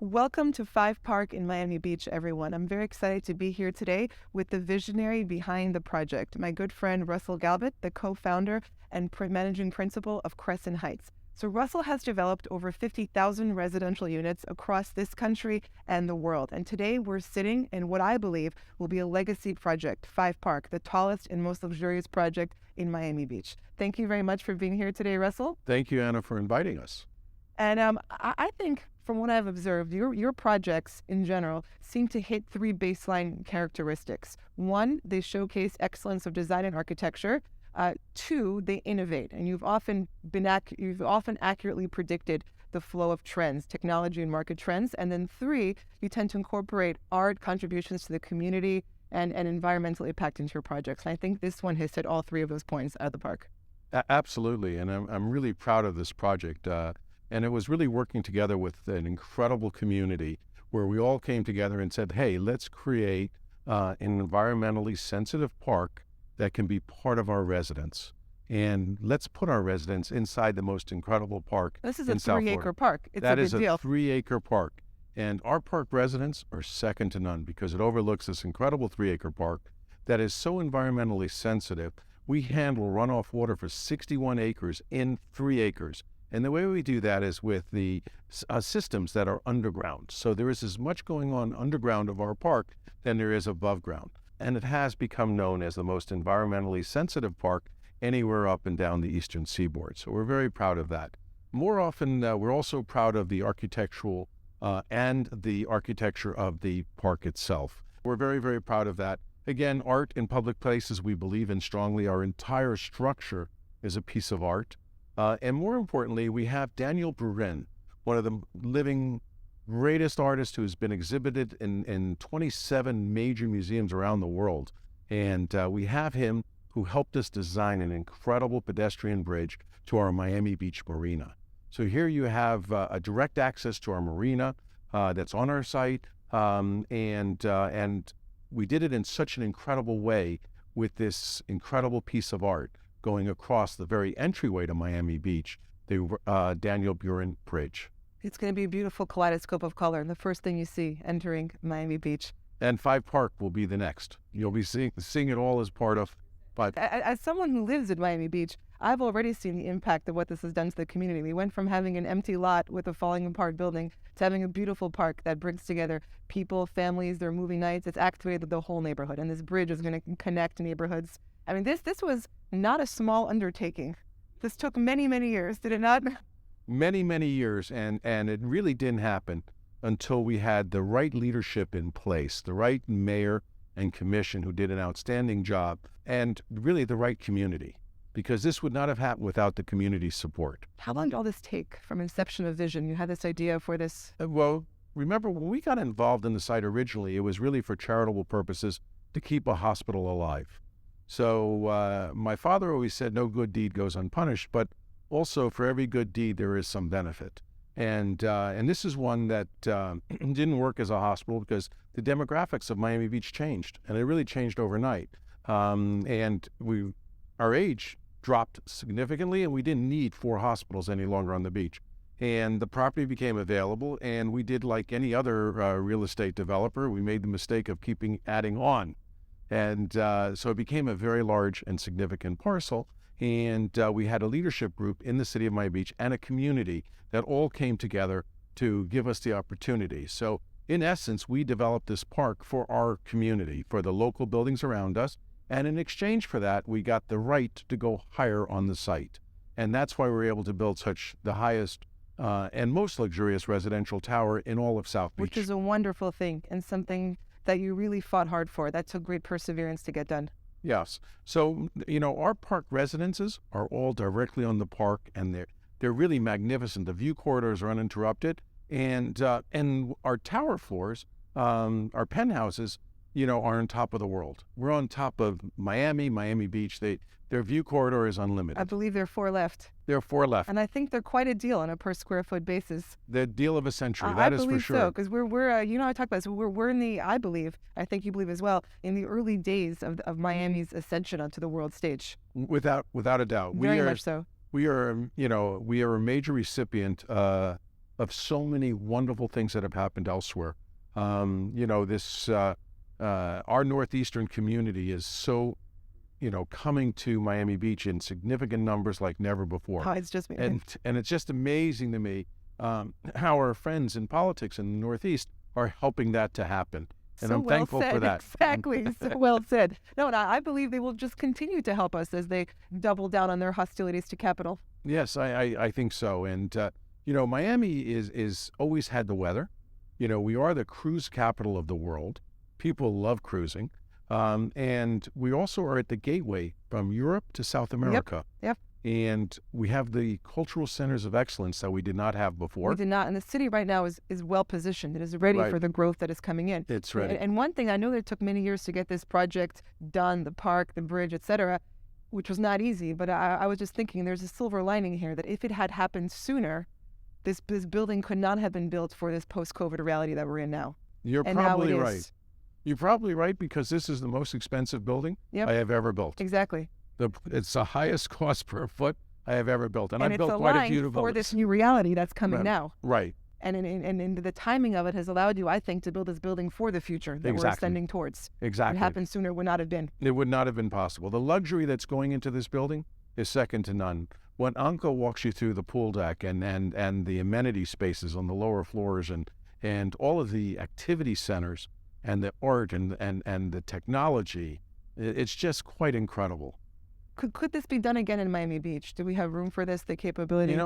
Welcome to Five Park in Miami Beach, everyone. I'm very excited to be here today with the visionary behind the project, my good friend Russell Galbut, the co-founder and managing principal of Crescent Heights. So Russell has developed over 50,000 residential units across this country and the world. And today we're sitting in what I believe will be a legacy project, Five Park, the tallest and most luxurious project in Miami Beach. Thank you very much for being here today, Russell. Thank you, Anna, for inviting us. And I think from what I've observed, your projects in general seem to hit three baseline characteristics. One, they showcase excellence of design and architecture. Two, they innovate, and you've often accurately predicted the flow of trends, technology and market trends. And then three, you tend to incorporate art contributions to the community and environmental impact into your projects. And I think this one has hit all three of those points out of the park. Absolutely, and I'm really proud of this project. And it was really working together with an incredible community where we all came together and said, hey, let's create an environmentally sensitive park that can be part of our residents. And let's put our residents inside the most incredible park in South Florida. This is a 3-acre park. It's that a big is deal. a 3-acre park. And our park residents are second to none because it overlooks this incredible 3-acre park that is so environmentally sensitive. We handle runoff water for 61 acres in 3 acres. And the way we do that is with the systems that are underground. So there is as much going on underground of our park than there is above ground. And it has become known as the most environmentally sensitive park anywhere up and down the eastern seaboard. So we're very proud of that. More often, we're also proud of the architectural and the architecture of the park itself. We're very, very proud of that. Again, art in public places we believe in strongly. Our entire structure is a piece of art. And more importantly, we have Daniel Buren, one of the living greatest artists who's been exhibited in 27 major museums around the world. And we have him who helped us design an incredible pedestrian bridge to our Miami Beach marina. So here you have a direct access to our marina that's on our site. And we did it in such an incredible way with this incredible piece of art going across the very entryway to Miami Beach, the Daniel Buren Bridge. It's going to be a beautiful kaleidoscope of color, and the first thing you see entering Miami Beach. And Five Park will be the next. You'll be seeing it all as part of Five. As someone who lives in Miami Beach, I've already seen the impact of what this has done to the community. We went from having an empty lot with a falling apart building to having a beautiful park that brings together people, families, their movie nights. It's activated the whole neighborhood, and this bridge is going to connect neighborhoods. I mean, this was not a small undertaking. This took many, many years, did it not? Many, many years, and it really didn't happen until we had the right leadership in place, the right mayor and commission who did an outstanding job, and really the right community, because this would not have happened without the community support. How long did all this take from inception of vision? You had this idea for this? Well, remember when we got involved in the site originally, it was really for charitable purposes to keep a hospital alive. So my father always said no good deed goes unpunished, but also for every good deed there is some benefit. And this is one that didn't work as a hospital because the demographics of Miami Beach changed, and it really changed overnight. And our age dropped significantly, and we didn't need 4 hospitals any longer on the beach. And the property became available, and we did like any other real estate developer. We made the mistake of adding on. And so it became a very large and significant parcel. And we had a leadership group in the city of Miami Beach and a community that all came together to give us the opportunity. So in essence, we developed this park for our community, for the local buildings around us. And in exchange for that, we got the right to go higher on the site. And that's why we were able to build the highest and most luxurious residential tower in all of South Beach. Which is a wonderful thing and something that you really fought hard for. That took great perseverance to get done. Yes. So, our park residences are all directly on the park, and they're really magnificent. The view corridors are uninterrupted, and our tower floors, our penthouses, are on top of the world. We're on top of Miami Beach. Their view corridor is unlimited. I believe there are 4 left. There are 4 left. And I think they're quite a deal on a per square foot basis. The deal of a century, that is for sure. I believe so, because we're I talk about this, we're in the, I think you believe as well, in the early days of Miami's ascension onto the world stage. Without a doubt. Very much so. We are a major recipient of so many wonderful things that have happened elsewhere. Our northeastern community is so, coming to Miami Beach in significant numbers like never before. Oh, it's just me. And it's just amazing to me how our friends in politics in the Northeast are helping that to happen. And So I'm well thankful said. for that. Exactly. So well said. No, and I believe they will just continue to help us as they double down on their hostilities to capital. Yes, I think so. And, Miami is always had the weather. We are the cruise capital of the world. People love cruising. And we also are at the gateway from Europe to South America. Yep. And we have the cultural centers of excellence that we did not have before. We did not. And the city right now is well positioned. It is ready Right. for the growth that is coming in. It's ready. And one thing, I know that it took many years to get this project done, the park, the bridge, etc., which was not easy. But I was just thinking there's a silver lining here that if it had happened sooner, this building could not have been built for this post-COVID reality that we're in now. You're And probably now it right. is. You're probably right because this is the most expensive building Yep. I have ever built. Exactly. It's the highest cost per foot I have ever built. And I've it's built quite a aligned few for developments. this new reality that's coming Right. now. Right. And the timing of it has allowed you, I think, to build this building for the future that we're Exactly. ascending towards. If Exactly. it happened sooner, it would not have been. It would not have been possible. The luxury that's going into this building is second to none. When Anka walks you through the pool deck and the amenity spaces on the lower floors and all of the activity centers and the art and the technology, it's just quite incredible. Could this be done again in Miami Beach? Do we have room for this, the capability,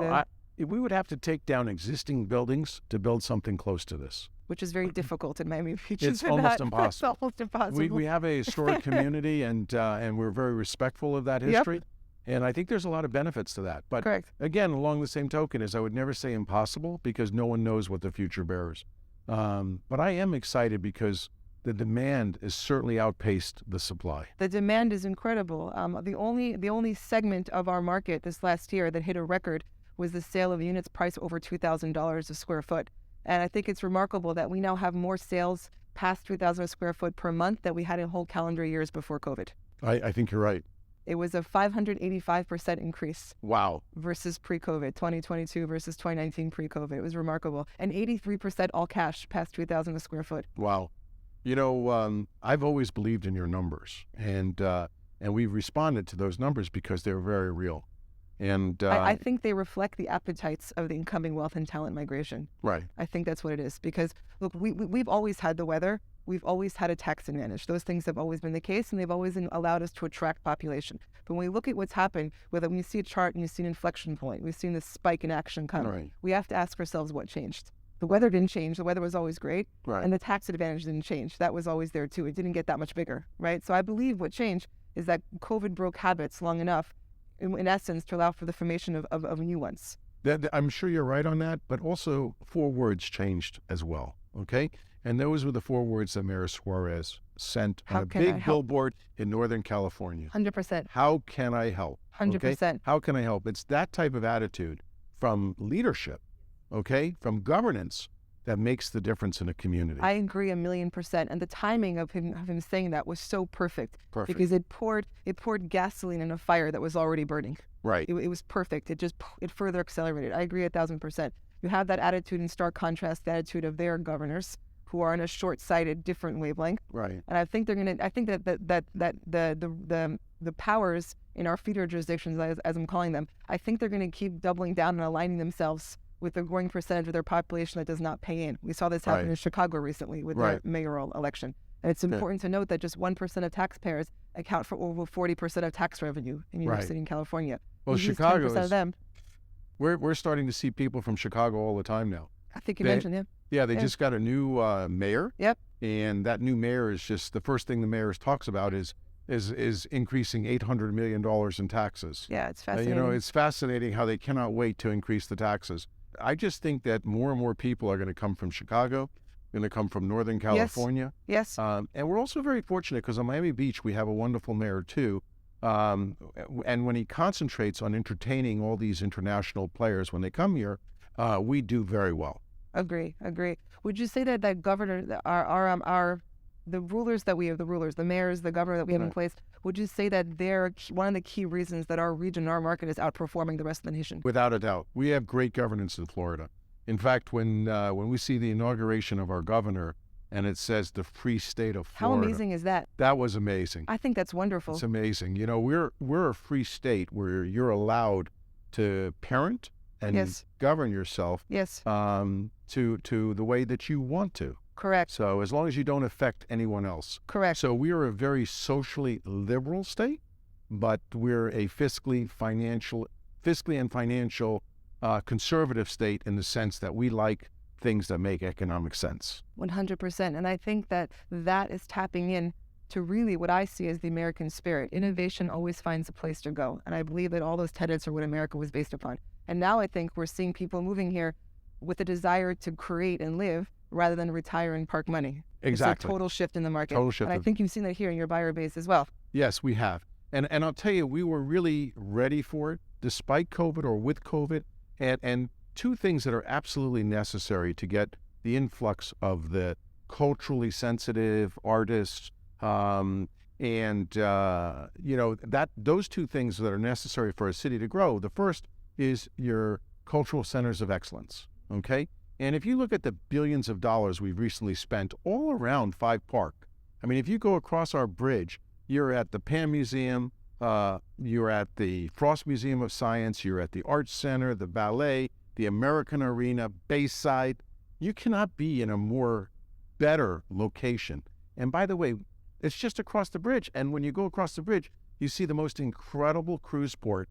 We would have to take down existing buildings to build something close to this. which is very difficult in Miami Beach? It's is it almost not? impossible. It's almost impossible. We have a historic community and we're very respectful of that history. And I think there's a lot of benefits to that. But Correct. again, along the same token is I would never say impossible because no one knows what the future bears. But I am excited because the demand has certainly outpaced the supply. The demand is incredible. The only segment of our market this last year that hit a record was the sale of units priced over $2,000 a square foot. And I think it's remarkable that we now have more sales past 2,000 a square foot per month than we had in whole calendar years before COVID. I think you're right. It was a 585% increase Wow. versus pre-COVID, 2022 versus 2019 pre-COVID. It was remarkable. And 83% all cash past 2,000 a square foot. Wow. I've always believed in your numbers, and we've responded to those numbers because they're very real. And I think they reflect the appetites of the incoming wealth and talent migration. right. I think that's what it is. Because, look, we've always had the weather. We've always had a tax advantage. Those things have always been the case, and they've always allowed us to attract population. But when we look at what's happened, when you see a chart and you see an inflection point, we've seen this spike in action come, Right. we have to ask ourselves what changed. The weather didn't change. The weather was always great. Right. And the tax advantage didn't change. That was always there, too. It didn't get that much bigger, right? So I believe what changed is that COVID broke habits long enough, in essence, to allow for the formation of new ones. I'm sure you're right on that, but also 4 words changed as well, okay? And those were the 4 words that Mayor Suarez sent on How a can I big help? billboard in Northern California. 100%. How can I help? 100%. Okay? How can I help? It's that type of attitude from leadership, okay, from governance that makes the difference in a community. I agree 1,000,000%. And the timing of him saying that was so perfect. Perfect. Because it poured gasoline in a fire that was already burning. Right. It was perfect. It further accelerated. I agree 1,000%. You have that attitude in stark contrast, the attitude of their governors who are on a short-sighted, different wavelength. Right. And I think that the powers in our feeder jurisdictions, as I'm calling them, I think they're going to keep doubling down and aligning themselves with a growing percentage of their population that does not pay in. We saw this happen Right. in Chicago recently with Right. their mayoral election. And it's important to note that just 1% of taxpayers account for over 40% of tax revenue in New York Right. City and California. Well, You use Chicago 10% is, of them. we're starting to see people from Chicago all the time now. I think you They- mentioned him. Yeah, they Yeah. just got a new mayor. Yep. And that new mayor is just the first thing the mayor talks about is increasing $800 million in taxes. Yeah, it's fascinating. It's fascinating how they cannot wait to increase the taxes. I just think that more and more people are going to come from Chicago, going to come from Northern California. Yes. And we're also very fortunate because on Miami Beach, we have a wonderful mayor too. And when he concentrates on entertaining all these international players when they come here, we do very well. Agree. Would you say that governor, the rulers that we have, the mayors, the governor that we have in Right. place, would you say that they're one of the key reasons that our region, our market is outperforming the rest of the nation? Without a doubt. We have great governance in Florida. In fact, when we see the inauguration of our governor and it says the free state of How Florida, amazing is that? that was amazing. I think that's wonderful. It's amazing. You know, we're a free state where you're allowed to parent and Yes. govern yourself Yes, to the way that you want to. correct, So as long as you don't affect anyone else. correct. So we are a very socially liberal state, but we're a fiscally and financial conservative state in the sense that we like things that make economic sense. 100%. And I think that that is tapping in to really what I see as the American spirit. Innovation always finds a place to go. And I believe that all those tenets are what America was based upon. And now I think we're seeing people moving here with a desire to create and live rather than retire and park money. Exactly. It's a total shift in the market. Total shift. And I think you've seen that here in your buyer base as well. Yes, we have. And I'll tell you, we were really ready for it, despite COVID or with COVID. And two things that are absolutely necessary to get the influx of the culturally sensitive artists, those two things that are necessary for a city to grow. The first is your cultural centers of excellence, okay? And if you look at the billions of dollars we've recently spent all around Five Park, I mean, if you go across our bridge, you're at the Pan Museum, you're at the Frost Museum of Science, you're at the Arts Center, the Ballet, the American Arena, Bayside. You cannot be in a more better location. And by the way, it's just across the bridge. And when you go across the bridge, you see the most incredible cruise port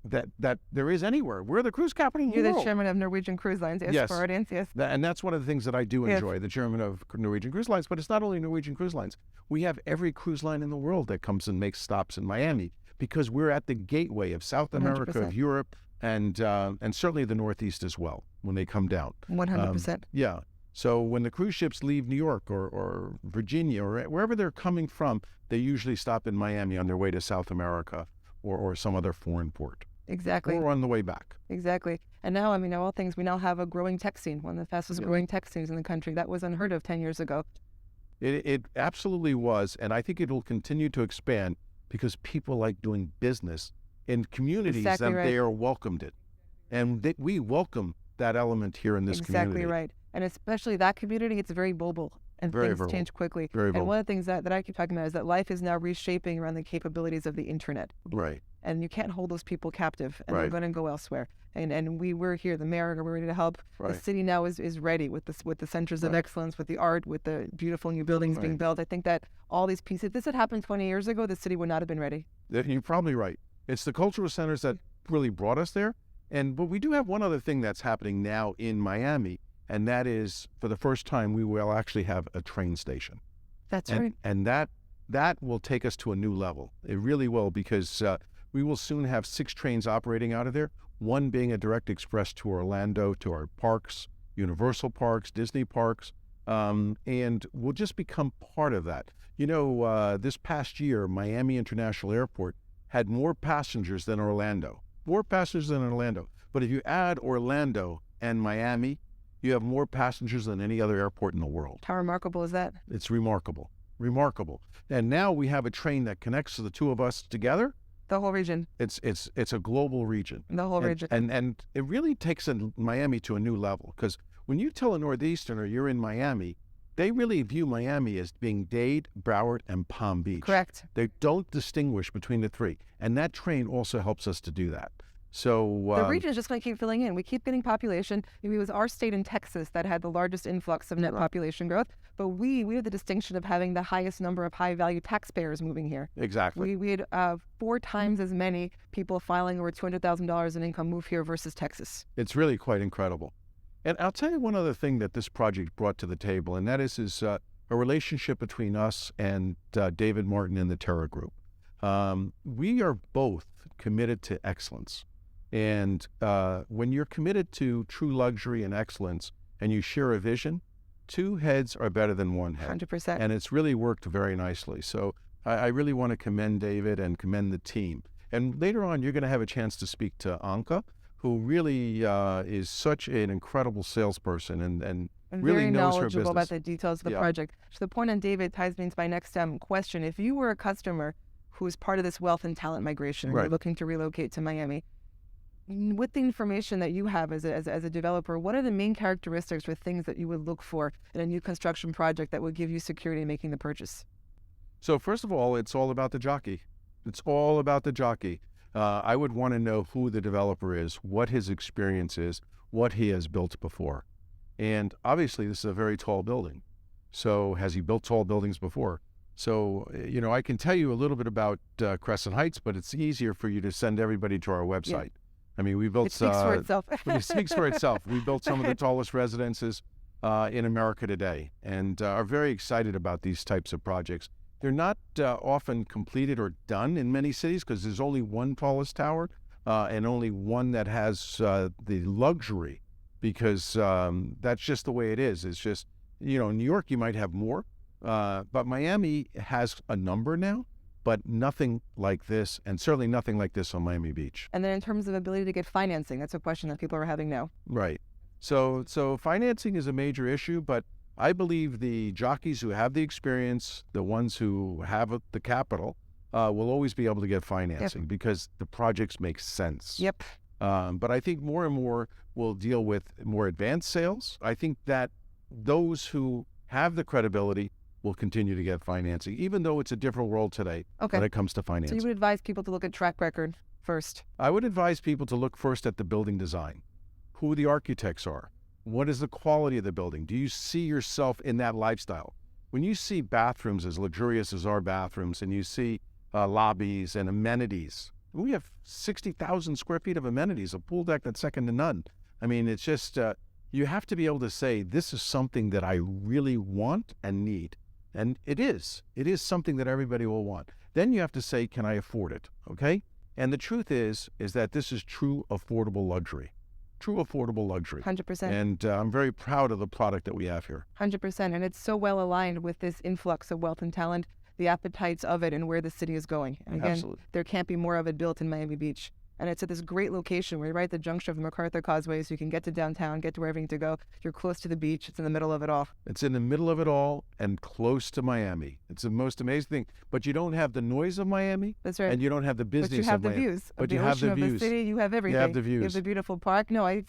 that there is anywhere. We're the cruise capital of the You're the world. chairman of Norwegian Cruise Lines. Yes. Floridians, yes. And that's one of the things that I do Yes. enjoy, the chairman of Norwegian Cruise Lines. But it's not only Norwegian Cruise Lines. We have every cruise line in the world that comes and makes stops in Miami because we're at the gateway of South America, 100%. of Europe, and certainly the Northeast as well when they come down. 100%. Yeah. So when the cruise ships leave New York or Virginia or wherever they're coming from, they usually stop in Miami on their way to South America or some other foreign port. Exactly. Or on the way back. Exactly. And now, I mean, of all things, we now have a growing tech scene, one of the fastest growing tech scenes in the country. That was unheard of 10 years ago. It absolutely was, and I think it'll continue to expand because people like doing business in communities Exactly that right. they are welcomed in. And we welcome that element here in this Exactly community. right. And especially that community, it's very mobile and Very things verbal. change quickly. Very And verbal. one of the things that I keep talking about is that life is now reshaping around the capabilities of the internet. Right. And you can't hold those people captive, and Right. they're going to go elsewhere. And we're here, the mayor, we're ready to help. Right. The city now is ready with the centers of Right. excellence, with the art, with the beautiful new buildings being Right. built. I think that all these pieces, if this had happened 20 years ago, the city would not have been ready. You're probably right. It's the cultural centers that really brought us there. But we do have one other thing that's happening now in Miami, and that is for the first time we will actually have a train station. That's and, right. And that will take us to a new level. It really will, because we will soon have 6 trains operating out of there, one being a direct express to Orlando, to our parks, Universal parks, Disney parks, and we'll just become part of that. You know, this past year, Miami International Airport had more passengers than Orlando. More passengers than Orlando. But if you add Orlando and Miami, you have more passengers than any other airport in the world. How remarkable is that? It's remarkable. Remarkable. And now we have a train that connects the two of us together. The whole region. It's a global region. The whole region. And it really takes Miami to a new level, because when you tell a Northeasterner you're in Miami, they really view Miami as being Dade, Broward, and Palm Beach. Correct. They don't distinguish between the three. And that train also helps us to do that. So The region is just going to keep filling in. We keep getting population. It was our state in Texas that had the largest influx of net population growth, but we have the distinction of having the highest number of high-value taxpayers moving here. Exactly. We had 4 times as many people filing over $200,000 in income move here versus Texas. It's really quite incredible. And I'll tell you one other thing that this project brought to the table, and that is a relationship between us and David Martin and the Terra Group. We are both committed to excellence. And when you're committed to true luxury and excellence and you share a vision, 2 heads are better than 1 head. 100%. And it's really worked very nicely. So I really want to commend David and commend the team. And later on, you're going to have a chance to speak to Anka, who really is such an incredible salesperson and really very knows her knowledgeable business. about the details of the Yeah. project. So the point on David ties me into my next question. If you were a customer who is part of this wealth and talent migration, and Right. you're looking to relocate to Miami, with the information that you have as a developer, what are the main characteristics or things that you would look for in a new construction project that would give you security in making the purchase? So first of all, it's all about the jockey. It's all about the jockey. I would want to know who the developer is, what his experience is, what he has built before. And obviously, this is a very tall building. So has he built tall buildings before? So, I can tell you a little bit about Crescent Heights, but it's easier for you to send everybody to our website. Yeah. I mean, we built... It speaks for itself. It speaks for itself. We built some of the tallest residences in America today, and are very excited about these types of projects. They're not often completed or done in many cities because there's only one tallest tower and only one that has the luxury, because that's just the way it is. It's just, in New York you might have more, but Miami has a number now, but nothing like this, and certainly nothing like this on Miami Beach. And then in terms of ability to get financing, that's a question that people are having now. Right. So financing is a major issue, but I believe the jockeys who have the experience, the ones who have the capital, will always be able to get financing because the projects make sense. Yep. But I think more and more will deal with more advanced sales. I think that those who have the credibility will continue to get financing, even though it's a different world today when it comes to financing. So you would advise people to look at track record first? I would advise people to look first at the building design, who the architects are. What is the quality of the building? Do you see yourself in that lifestyle? When you see bathrooms as luxurious as our bathrooms, and you see lobbies and amenities, we have 60,000 square feet of amenities, a pool deck that's second to none. I mean, it's just, you have to be able to say, this is something that I really want and need. And it is something that everybody will want. Then you have to say, can I afford it? Okay? And the truth is that this is true affordable luxury. True affordable luxury. 100%. And I'm very proud of the product that we have here. 100%. And it's so well aligned with this influx of wealth and talent, the appetites of it, and where the city is going. And again, Absolutely. There can't be more of it built in Miami Beach. And it's at this great location. We're right at the junction of the MacArthur Causeway, so you can get to downtown, get to wherever you need to go. You're close to the beach. It's in the middle of it all. It's in the middle of it all and close to Miami. It's the most amazing thing. But you don't have the noise of Miami. That's right. And you don't have the business But you have of the Miami. views. But Of you the have the ocean, of views. the city. You have everything. You have the views. You have the beautiful park. No, I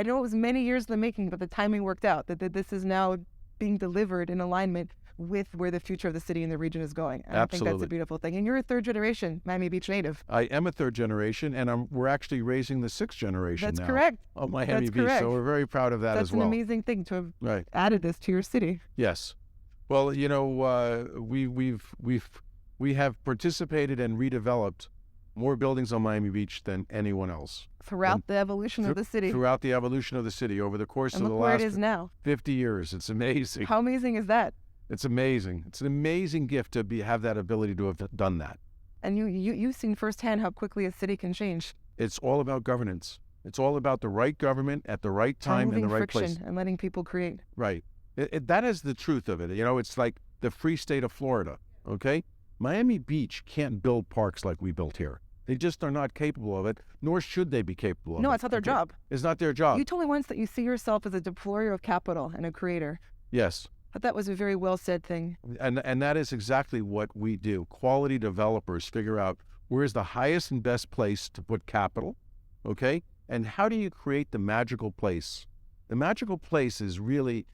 know it was many years in the making, but the timing worked out. That this is now being delivered in alignment with where the future of the city and the region is going. And I think that's a beautiful thing. And you're a third generation Miami Beach native. I am a third generation, and we're actually raising the sixth generation That's now correct. of Miami That's Beach. correct. So we're very proud of that That's as well. an amazing thing to have Right. added this to your city. Yes. Well, we have participated and redeveloped more buildings on Miami Beach than anyone else. Throughout the evolution of the city. Throughout the evolution of the city over the course And of the look where last it is now. 50 years. It's amazing. How amazing is that? It's amazing. It's an amazing gift to have that ability to have done that. And you've seen firsthand how quickly a city can change. It's all about governance. It's all about the right government at the right time and the right friction place. and letting people create. Right. That is the truth of it. It's like the free state of Florida, okay? Miami Beach can't build parks like we built here. They just are not capable of it, nor should they be capable of it. No, it's not their job. It's not their job. You told me once that you see yourself as a deployer of capital and a creator. Yes. But that was a very well said thing. And that is exactly what we do. Quality developers figure out where's the highest and best place to put capital, okay? And how do you create the magical place? The magical place is really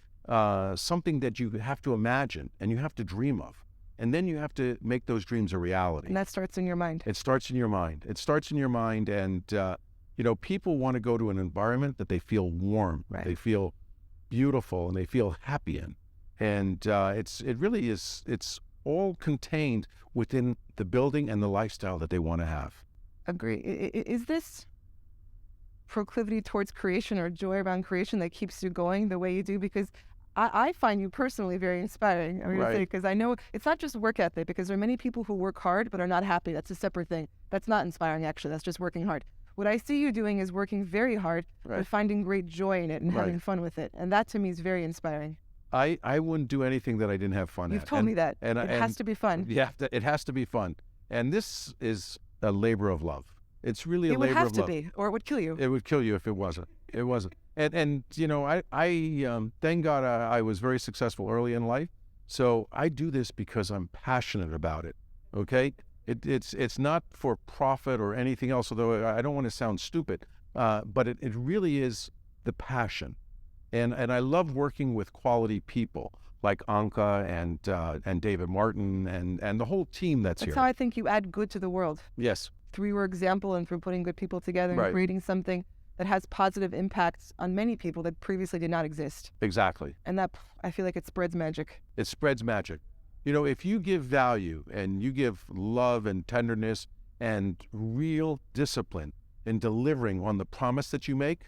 something that you have to imagine and you have to dream of. And then you have to make those dreams a reality. And that starts in your mind. It starts in your mind. It starts in your mind. And, people want to go to an environment that they feel warm, Right. they feel beautiful, and they feel happy in. And it's all contained within the building and the lifestyle that they want to have. Agree. Is this proclivity towards creation or joy around creation that keeps you going the way you do? Because I find you personally very inspiring. Right. Because I know it's not just work ethic, because there are many people who work hard but are not happy. That's a separate thing. That's not inspiring, actually. That's just working hard. What I see you doing is working very hard, Right. but finding great joy in it and Right. having fun with it. And that to me is very inspiring. I wouldn't do anything that I didn't have fun at. You've told me that. And It has to be fun. It has to be fun. And this is a labor of love. It's really a It would labor have of to love. be, or it would kill you. It would kill you if it wasn't. It wasn't. And I thank God I was very successful early in life. So I do this because I'm passionate about it. Okay? It's not for profit or anything else, although I don't want to sound stupid. but it really is the passion. And I love working with quality people like Anka and David Martin and the whole team that's That's here. how I think you add good to the world. Yes, Through your example and through putting good people together and right, creating something that has positive impacts on many people that previously did not exist. exactly. And that, I feel like it spreads magic. It spreads magic. You know, if you give value and you give love and tenderness and real discipline in delivering on the promise that you make,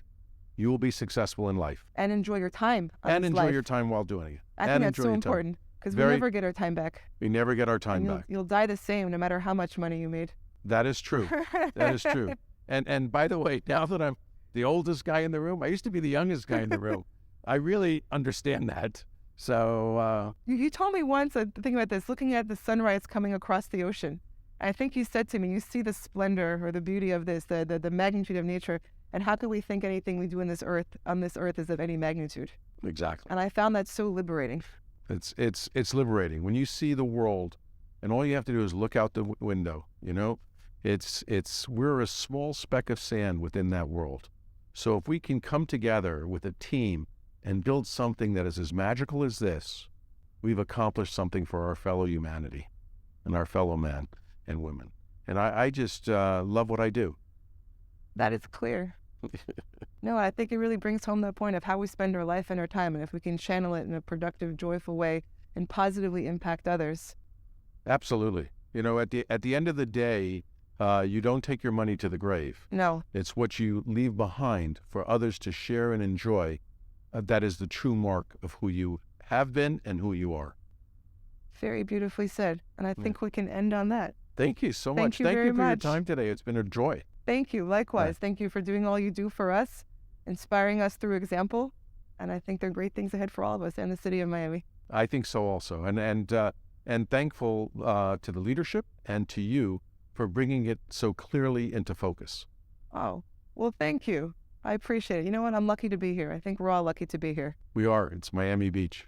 you will be successful in life. And enjoy your time on And this enjoy life. your time while doing it. I and think that's enjoy so your time. important because we Very- never get our time back. We never get our time And back. you'll die the same no matter how much money you made. That is true. That is true. And by the way, now that I'm the oldest guy in the room, I used to be the youngest guy in the room. I really understand that. So You told me once, think about this, looking at the sunrise coming across the ocean. I think you said to me, you see the splendor or the beauty of this, the magnitude of nature, and how can we think anything we do on this earth is of any magnitude? exactly. And I found that so liberating. It's liberating when you see the world, and all you have to do is look out the window. You know, we're a small speck of sand within that world. So if we can come together with a team and build something that is as magical as this, we've accomplished something for our fellow humanity and our fellow men and women. And I just love what I do. That is clear. No, I think it really brings home that point of how we spend our life and our time, and if we can channel it in a productive, joyful way and positively impact others. Absolutely. You know, at the end of the day, you don't take your money to the grave. No, It's what you leave behind for others to share and enjoy. That is the true mark of who you have been and who you are. very beautifully said. And I think we can end on that. Thank you so Thank much. you Thank very you for much. your time today. It's been a joy. Thank you. Likewise. Thank you for doing all you do for us, inspiring us through example. And I think there are great things ahead for all of us and the city of Miami. I think so also. And thankful to the leadership and to you for bringing it so clearly into focus. Oh, well, thank you. I appreciate it. You know what? I'm lucky to be here. I think we're all lucky to be here. We are. It's Miami Beach.